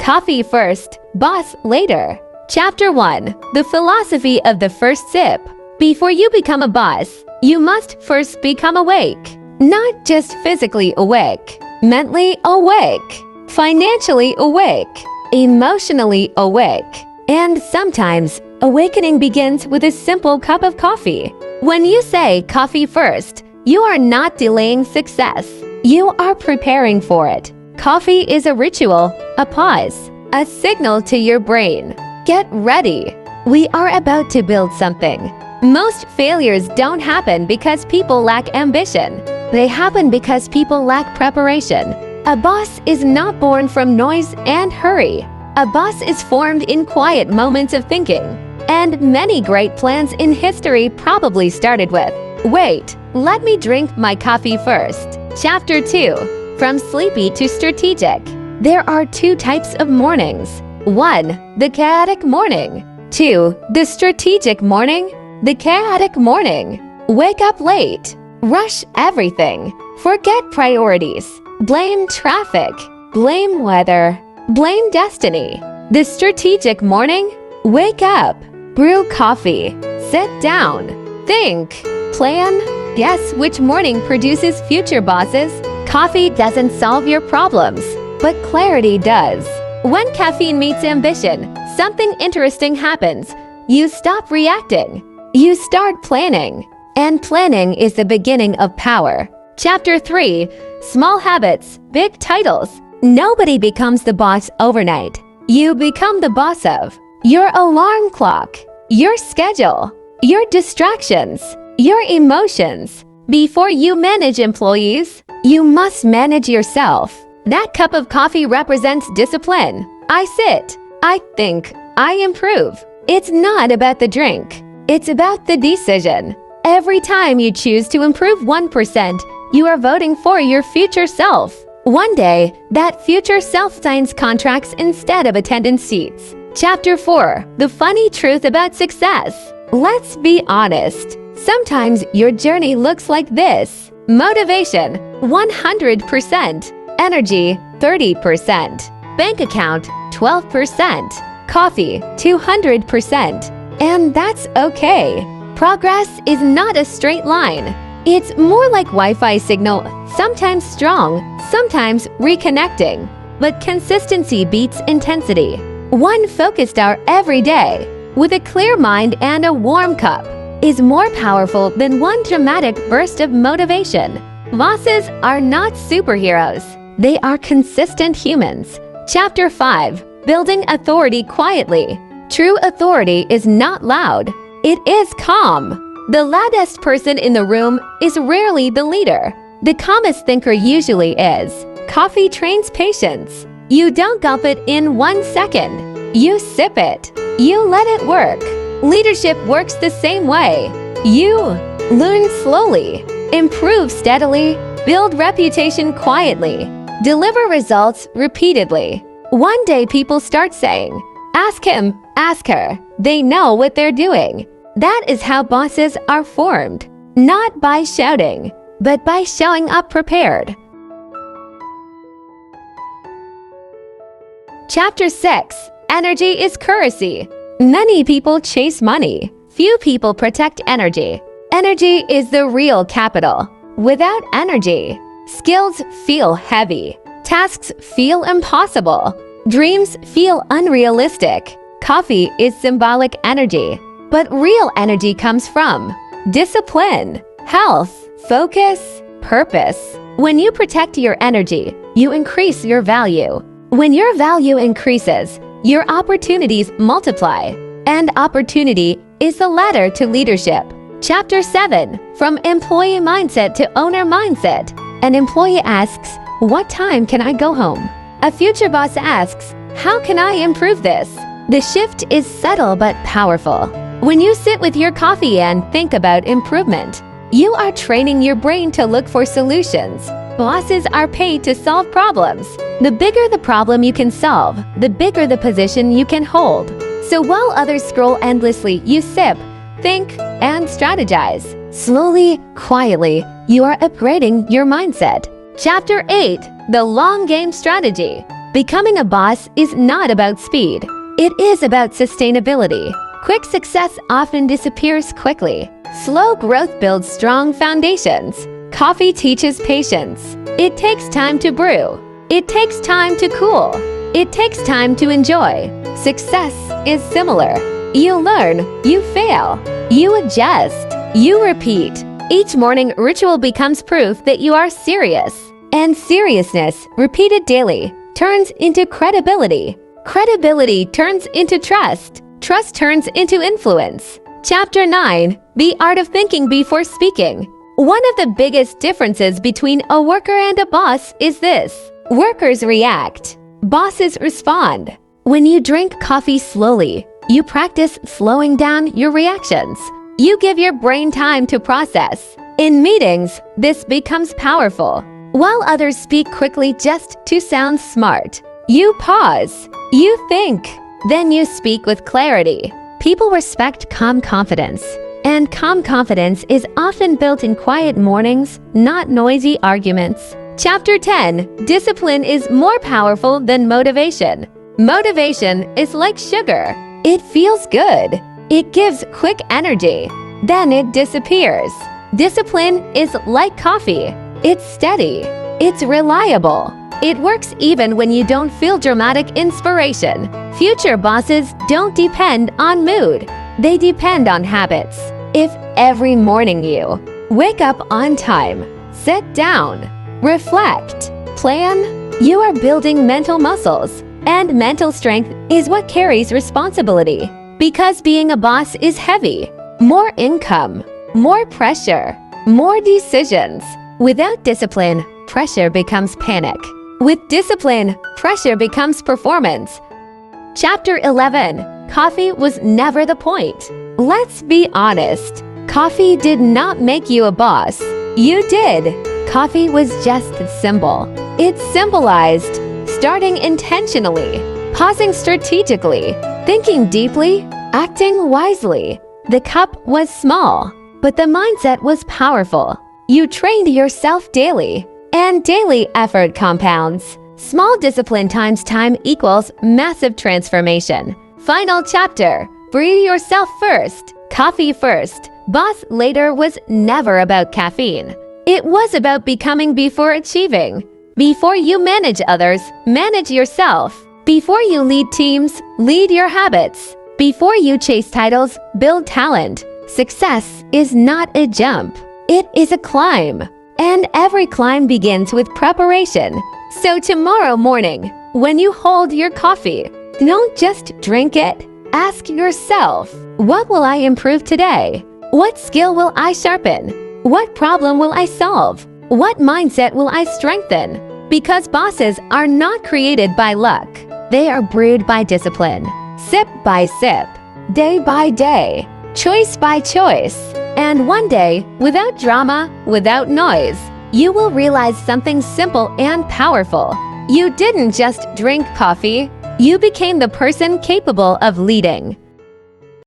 Coffee first, boss later. Chapter 1. The philosophy of the first sip. Before you become a boss, you must first become awake. Not just physically awake, mentally awake, financially awake, emotionally awake. And sometimes, awakening begins with a simple cup of coffee. When you say coffee first, you are not delaying success. You are preparing for it. Coffee is a ritual, a pause, a signal to your brain. Get ready. We are about to build something. Most failures don't happen because people lack ambition. They happen because people lack preparation. A boss is not born from noise and hurry. A boss is formed in quiet moments of thinking. And many great plans in history probably started with, "Wait, let me drink my coffee first." Chapter 2. From sleepy to strategic. There are two types of mornings. 1. The chaotic morning. 2. The strategic morning. The chaotic morning. Wake up late. Rush everything. Forget priorities. Blame traffic. Blame weather. Blame destiny. The strategic morning. Wake up. Brew coffee. Sit down. Think. Plan. Guess which morning produces future bosses? Coffee doesn't solve your problems, but clarity does. When caffeine meets ambition, something interesting happens. You stop reacting. You start planning. And planning is the beginning of power. Chapter 3. Small habits, big titles. Nobody becomes the boss overnight. You become the boss of your alarm clock, your schedule, your distractions, your emotions. Before you manage employees, you must manage yourself. That cup of coffee represents discipline. I sit, I think, I improve. It's not about the drink. It's about the decision. Every time you choose to improve 1%, you are voting for your future self. One day, that future self signs contracts instead of attendance sheets. Chapter 4. The funny truth about success. Let's be honest. Sometimes your journey looks like this. Motivation, 100%. Energy, 30%. Bank account, 12%. Coffee, 200%. And that's okay. Progress is not a straight line. It's more like Wi-Fi signal, sometimes strong, sometimes reconnecting. But consistency beats intensity. One focused hour every day, with a clear mind and a warm cup, is more powerful than one dramatic burst of motivation. Bosses are not superheroes. They are consistent humans. Chapter 5. Building authority quietly. True authority is not loud. It is calm. The loudest person in the room is rarely the leader. The calmest thinker usually is. Coffee trains patience. You don't gulp it in 1 second. You sip it. You let it work. Leadership works the same way. You learn slowly, improve steadily, build reputation quietly, deliver results repeatedly. One day people start saying, "Ask him, ask her." They know what they're doing. That is how bosses are formed. Not by shouting, but by showing up prepared. Chapter 6. Energy is currency. Many people chase money. Few people protect energy. Energy is the real capital. Without energy, skills feel heavy. Tasks feel impossible. Dreams feel unrealistic. Coffee is symbolic energy. But real energy comes from discipline, health, focus, purpose. When you protect your energy, you increase your value. When your value increases, your opportunities multiply. And opportunity is the ladder to leadership. Chapter 7. From employee mindset to owner mindset. An employee asks, "What time can I go home?" A future boss asks, "How can I improve this?" The shift is subtle but powerful. When you sit with your coffee and think about improvement, you are training your brain to look for solutions. Bosses are paid to solve problems. The bigger the problem you can solve, the bigger the position you can hold. So while others scroll endlessly, you sip, think, and strategize. Slowly, quietly, you are upgrading your mindset. Chapter 8. The Long Game Strategy. Becoming a boss is not about speed. It is about sustainability. Quick success often disappears quickly. Slow growth builds strong foundations. Coffee teaches patience. It takes time to brew. It takes time to cool. It takes time to enjoy. Success is similar. You learn, you fail, you adjust, you repeat. Each morning ritual becomes proof that you are serious. And seriousness, repeated daily, turns into credibility. Credibility turns into trust. Trust turns into influence. Chapter 9. The Art of Thinking Before Speaking. One of the biggest differences between a worker and a boss is this. Workers react. Bosses respond. When you drink coffee slowly, you practice slowing down your reactions. You give your brain time to process. In meetings, this becomes powerful. While others speak quickly just to sound smart, you pause. You think. Then you speak with clarity. People respect calm confidence. And calm confidence is often built in quiet mornings, not noisy arguments. Chapter 10. Discipline is more powerful than motivation. Motivation is like sugar. It feels good. It gives quick energy. Then it disappears. Discipline is like coffee. It's steady. It's reliable. It works even when you don't feel dramatic inspiration. Future bosses don't depend on mood. They depend on habits. If every morning you wake up on time, sit down, reflect, plan, you are building mental muscles. And mental strength is what carries responsibility. Because being a boss is heavy. More income, more pressure, more decisions. Without discipline, pressure becomes panic. With discipline, pressure becomes performance. Chapter 11. Coffee was never the point. Let's be honest. Coffee did not make you a boss. You did. Coffee was just a symbol. It symbolized starting intentionally, pausing strategically, thinking deeply, acting wisely. The cup was small, but the mindset was powerful. You trained yourself daily, and daily effort compounds. Small discipline times time equals massive transformation. Final chapter. Breathe yourself first. Coffee first. Boss later was never about caffeine. It was about becoming before achieving. Before you manage others, manage yourself. Before you lead teams, lead your habits. Before you chase titles, build talent. Success is not a jump. It is a climb. And every climb begins with preparation. So tomorrow morning, when you hold your coffee, don't just drink it. Ask yourself, what will I improve today? What skill will I sharpen? What problem will I solve? What mindset will I strengthen? Because bosses are not created by luck. They are brewed by discipline. Sip by sip. Day by day. Choice by choice. And one day, without drama, without noise, you will realize something simple and powerful. You didn't just drink coffee. You became the person capable of leading.